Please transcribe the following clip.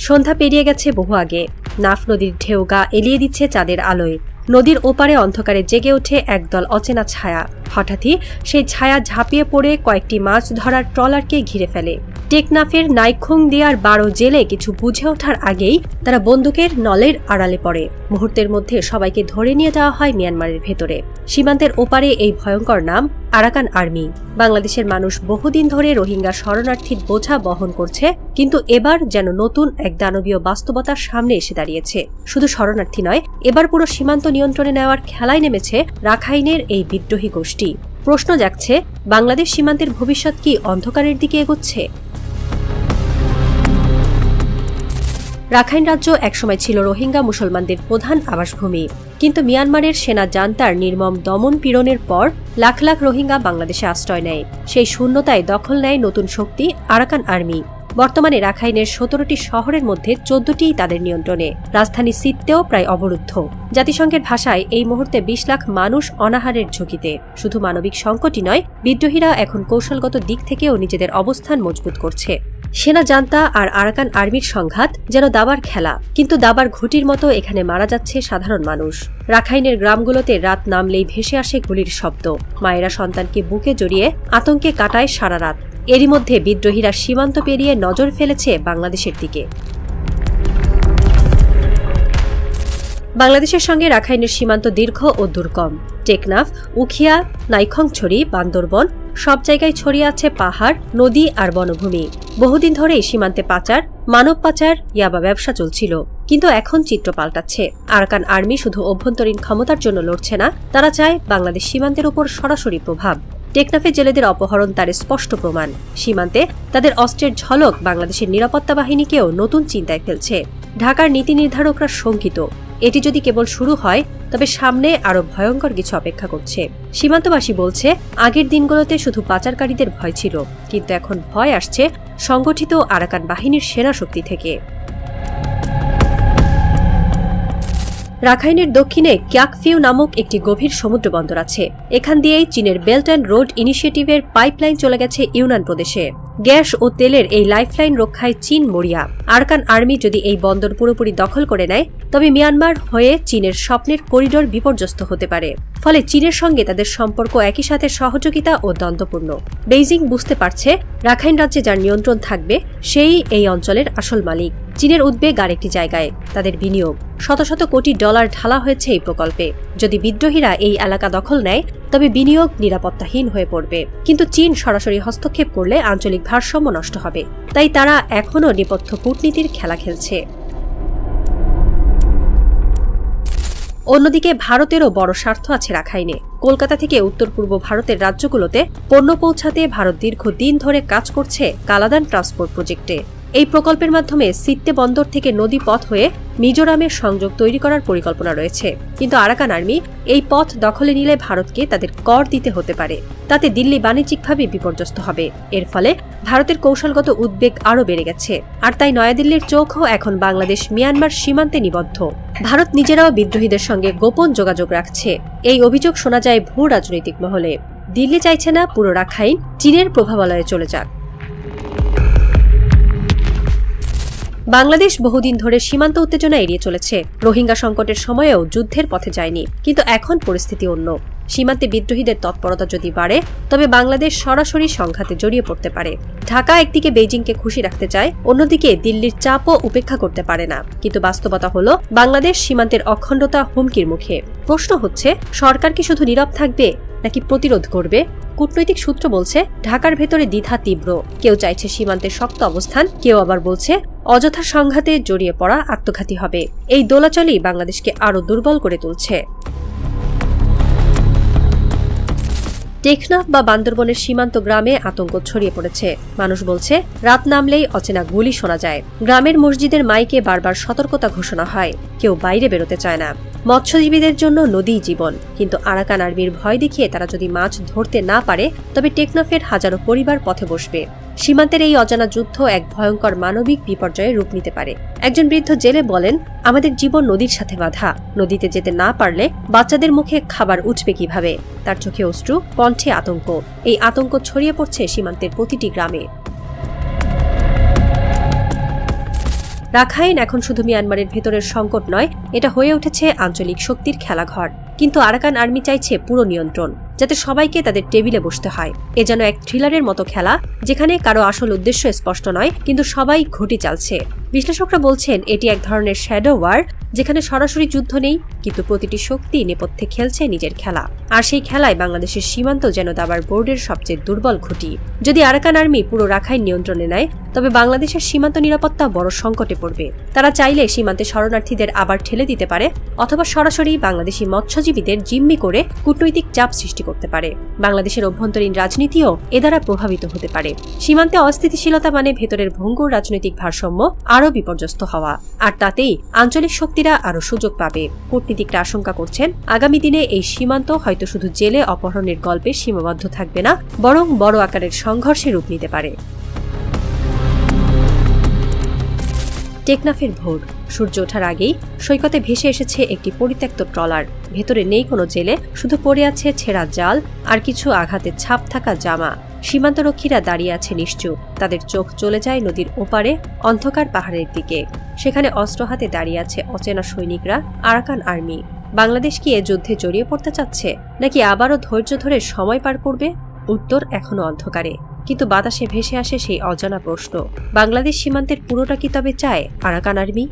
সন্ধ্যা পেরিয়ে গেছে বহু আগে। নাফ নদীর ঢেউ গা এলিয়ে দিচ্ছে চাঁদের আলোয়। নদীর ওপারে অন্ধকারে জেগে ওঠে একদল অচেনা ছায়া। হঠাৎই সেই ছায়া ঝাঁপিয়ে পড়ে কয়েকটি মাছ ধরার ট্রলারকে ঘিরে ফেলে। টেকনাফের নাইখুং দিয়ার 12 জেলে কিছু বুঝে ওঠার আগেই তারা বন্দুকের নলের আড়ালে পড়ে। মুহূর্তের মধ্যে সবাইকে ধরে নিয়ে যাওয়া হয় মিয়ানমারের ভেতরে। সীমান্তের ওপারে এই ভয়ঙ্কর নাম আরাকান আর্মি। বাংলাদেশের মানুষ বহুদিন ধরে রোহিঙ্গা শরণার্থীর বোঝা বহন করছে, কিন্তু এবার যেন নতুন এক দানবীয় বাস্তবতার সামনে এসে দাঁড়িয়েছে। শুধু শরণার্থী নয়, এবার পুরো সীমান্ত নিয়ন্ত্রণে নেওয়ার খেলায় নেমেছে রাখাইনের এই বিদ্রোহী গোষ্ঠী। প্রশ্ন জাগছে, বাংলাদেশ সীমান্তের ভবিষ্যৎ কি অন্ধকারের দিকে এগোচ্ছে? রাখাইন রাজ্য একসময় ছিল রোহিঙ্গা মুসলমানদের প্রধান আবাসভূমি, কিন্তু মিয়ানমারের সেনা জান্তার নির্মম দমন পীড়নের পর লাখ লাখ রোহিঙ্গা বাংলাদেশে আশ্রয় নেয়। সেই শূন্যতায় দখল নেয় নতুন শক্তি আরাকান আর্মি। বর্তমানে রাখাইনের 17টি শহরের মধ্যে 14টিই তাদের নিয়ন্ত্রণে। রাজধানী সিত্তেও প্রায় অবরুদ্ধ। জাতিসংঘের ভাষায় এই মুহূর্তে 20 লাখ মানুষ অনাহারের ঝুঁকিতে। শুধু মানবিক সংকটই নয়, বিদ্রোহীরা এখন কৌশলগত দিক থেকেও নিজেদের অবস্থান মজবুত করছে। সেনা জান্তা আর আরাকান আর্মির সংঘাত যেন দাবার খেলা, কিন্তু দাবার ঘুঁটির মতো এখানে মারা যাচ্ছে সাধারণ মানুষ। রাখাইনের গ্রামগুলোতে রাত নামলেই ভেসে আসে গুলির শব্দ। মায়েরা সন্তানকে বুকে জড়িয়ে আতঙ্কে কাটায় সারা রাত। এরই মধ্যে বিদ্রোহীরা সীমান্ত পেরিয়ে নজর ফেলেছে বাংলাদেশের দিকে। বাংলাদেশের সঙ্গে রাখাইনের সীমান্ত দীর্ঘ ও দুর্গম। টেকনাফ, উখিয়া, নাইখংছড়ি, বান্দরবন সব জায়গায় ছড়িয়ে আছে পাহাড়, নদী আর বনভূমি। বহুদিন ধরেই সীমান্তে পাচার, মানব পাচার, ইয়াবা ব্যবসা চলছিল। কিন্তু এখন চিত্র পাল্টাচ্ছে। আরাকান আর্মি শুধু অভ্যন্তরীণ ক্ষমতার জন্য লড়ছে না, তারা চায় বাংলাদেশ সীমান্তের উপর সরাসরি প্রভাব। টেকনাফে জেলেদের অপহরণ তার স্পষ্ট প্রমাণ। সীমান্তে তাদের অস্ত্রের ঝলক বাংলাদেশের নিরাপত্তা বাহিনীকেও নতুন চিন্তায় ফেলছে। ঢাকার নীতি নির্ধারকরা শঙ্কিত, এটি যদি কেবল শুরু হয় তবে সামনে আরো ভয়ঙ্কর কিছু অপেক্ষা করছে। সীমান্তবাসী বলছে, আগের দিনগুলোতে শুধু পাচারকারীদের ভয় ছিল, কিন্তু এখন ভয় আসছে সংগঠিত আরাকান বাহিনীর সেনা শক্তি থেকে। রাখাইনের দক্ষিণে ক্যাকফিউ নামক একটি গভীর সমুদ্র বন্দর আছে। এখান দিয়েই চীনের বেল্ট অ্যান্ড রোড ইনিশিয়েটিভের পাইপলাইন চলে গেছে ইউনান প্রদেশে। গ্যাস ও তেলের এই লাইফলাইন রক্ষায় চীন মরিয়া। আরাকান আর্মি যদি এই বন্দর পুরোপুরি দখল করে নেয়, তবে মিয়ানমার হয়ে চীনের স্বপ্নের করিডোর বিপর্যস্ত হতে পারে। ফলে চীনের সঙ্গে তাদের সম্পর্ক একই সাথে সহযোগিতা ও দ্বন্দ্বপূর্ণ। বেইজিং বুঝতে পারছে, রাখাইন রাজ্যে যার নিয়ন্ত্রণ থাকবে সেই এই অঞ্চলের আসল মালিক। চীনের উদ্বেগ আরেকটি জায়গায়, তাদের বিনিয়োগ। শত শত কোটি ডলার ঢালা হয়েছে এই প্রকল্পে। যদি বিদ্রোহীরা এই এলাকা দখল নেয়, তবে বিনিয়োগ নিরাপত্তাহীন হয়ে পড়বে। কিন্তু চীন সরাসরি হস্তক্ষেপ করলে আঞ্চলিক ভারসাম্য নষ্ট হবে। তাই তারা এখনও নেপথ্য কূটনীতির খেলা খেলছে। অন্যদিকে ভারতেরও বড় স্বার্থ আছে রাখাইনে। কলকাতা থেকে উত্তর পূর্ব ভারতের রাজ্যগুলোতে পণ্য পৌঁছাতে ভারত দীর্ঘদিন ধরে কাজ করছে কালাদান ট্রান্সপোর্ট প্রজেক্টে। এই প্রকল্পের মাধ্যমে সিত্তে বন্দর থেকে নদী পথ হয়ে মিজোরামের সংযোগ তৈরি করার পরিকল্পনা রয়েছে। কিন্তু আরাকান আর্মি এই পথ দখলে নিলে ভারতকে তাদের কর দিতে হতে পারে। তাতে দিল্লি বাণিজ্যিকভাবে বিপর্যস্ত হবে। এর ফলে ভারতের কৌশলগত উদ্বেগ আরও বেড়ে গেছে। আর তাই নয়াদিল্লির চোখও এখন বাংলাদেশ মিয়ানমার সীমান্তে নিবদ্ধ। ভারত নিজেরাও বিদ্রোহীদের সঙ্গে গোপন যোগাযোগ রাখছে। এই অভিযোগ শোনা যায় ভূ রাজনৈতিক মহলে। দিল্লি চাইছে না পুরো রাখাইন চীনের প্রভাবালয়ে চলে যাক। বাংলাদেশ বহুদিন ধরে সীমান্ত উত্তেজনা এড়িয়ে চলেছে। রোহিঙ্গা সংকটের সময়েও যুদ্ধের পথে যায়নি, কিন্তু এখন পরিস্থিতি অন্য। সীমান্তে বিদ্রোহীদের তৎপরতা যদি বাড়ে, তবে বাংলাদেশ সরাসরি সংঘাতে জড়িয়ে পড়তে পারে। ঢাকা একদিকে বেইজিংকে খুশি রাখতে চায়, অন্যদিকে দিল্লির চাপও উপেক্ষা করতে পারে না। কিন্তু বাস্তবতা হলো, বাংলাদেশ সীমান্তের অখণ্ডতা হুমকির মুখে। প্রশ্ন হচ্ছে, সরকার কি শুধু নীরব থাকবে নাকি প্রতিরোধ করবে? কূটনৈতিক সূত্র বলছে, ঢাকার ভেতরে দ্বিধা তীব্র। কেউ চাইছে সীমান্তের শক্ত অবস্থান, কেউ আবার বলছে অযথা সংঘাতে জড়িয়ে পড়া আত্মঘাতী হবে। এই দোলাচলই বাংলাদেশকে আরও দুর্বল করে তুলছে। টেকনাফ বা বান্দরবনের সীমান্ত গ্রামে আতঙ্ক ছড়িয়ে পড়েছে। মানুষ বলছে, রাত নামলেই অচেনা গুলি শোনা যায়। গ্রামের মসজিদের মাইকে বারবার সতর্কতা ঘোষণা হয়। কেউ বাইরে বেরোতে চায় না। মৎস্যজীবীদের জন্য নদীই জীবন। কিন্তু আরাকান আর্মির ভয় দেখিয়ে তারা যদি মাছ ধরতে না পারে, তবে টেকনাফের হাজারো পরিবার পথে বসবে। সীমান্তের এই অজানা যুদ্ধ এক ভয়ঙ্কর মানবিক বিপর্যয়ে রূপ নিতে পারে। একজন বৃদ্ধ জেলে বলেন, আমাদের জীবন নদীর সাথে বাঁধা। নদীতে যেতে না পারলে বাচ্চাদের মুখে খাবার উঠবে কিভাবে? তার চোখে অশ্রু, কণ্ঠে আতঙ্ক। এই আতঙ্ক ছড়িয়ে পড়ছে সীমান্তের প্রতিটি গ্রামে। রাখাইন এখন শুধু মিয়ানমারের ভেতরের সংকট নয়, এটা হয়ে উঠেছে আঞ্চলিক শক্তির খেলাঘর। কিন্তু আরাকান আর্মি চাইছে পুরো নিয়ন্ত্রণ, যাতে সবাইকে তাদের টেবিলে বসতে হয়। এ যেন এক থ্রিলারের মতো খেলা, যেখানে কারো আসল উদ্দেশ্য স্পষ্ট নয়, কিন্তু সবাই ঘটি চালছে। বিশ্লেষকরা বলছেন এটি এক ধরনের শ্যাডো ওয়ার, যেখানে সরাসরি যুদ্ধ নেই, কিন্তু প্রতিটি শক্তি নেপথ্যে খেলছে নিজের খেলা। আর সেই খেলায় বাংলাদেশের সীমান্ত যেন দাবার বোর্ডের সবচেয়ে দুর্বল খুঁটি। যদি আরাকান আর্মি পুরো রাখাইন নিয়ন্ত্রণে নেয়, তবে বাংলাদেশের সীমান্ত নিরাপত্তা বড় সংকটে পড়বে। তারা চাইলে সীমান্তে শরণার্থীদের আবার ঠেলে দিতে পারে, অথবা সরাসরি বাংলাদেশি মৎস্যজীবীদের জিম্মি করে কূটনৈতিক চাপ সৃষ্টি করতে পারে। বাংলাদেশের অভ্যন্তরীণ রাজনীতিও এ দ্বারা প্রভাবিত হতে পারে। সীমান্তে অস্থিতিশীলতা মানে ভেতরের ভঙ্গুর রাজনৈতিক ভারসাম্য আরও বিপর্যস্ত হওয়া, আর তাতেই আঞ্চলিক শক্তিরা আরও সুযোগ পাবে। কূটনীতিকরা আশঙ্কা করছেন আগামী দিনে এই সীমান্ত হয়তো শুধু জেলে অপহরণের গল্পে সীমাবদ্ধ থাকবে না, বরং বড় আকারের সংঘর্ষে রূপ নিতে পারে। টেকনাফের ভোর সূর্য ওঠার আগেই সৈকতে ভেসে এসেছে একটি পরিত্যক্ত ট্রলার। ভেতরে নেই কোনো জেলে, শুধু পড়ে আছে ছেঁড়া জাল আর কিছু আঘাতে ছাপ থাকা জামা। সীমান্তরক্ষীরা দাঁড়িয়ে আছে নিশ্চুপ, তাদের চোখ চলে যায় নদীর ওপারে অন্ধকার পাহাড়ের দিকে। সেখানে অস্ত্র হাতে দাঁড়িয়ে আছে অচেনা সৈনিকরা, আরাকান আর্মি। বাংলাদেশ কি এ যুদ্ধে জড়িয়ে পড়তে চাচ্ছে, নাকি আবারও ধৈর্য ধরে সময় পার করবে? উত্তর এখনো অন্ধকারে, কিন্তু বাতাসে ভেসে আসে সেই অজানা প্রশ্ন, বাংলাদেশ সীমান্তের পুরোটা কি তবে চায় আরাকান আর্মি?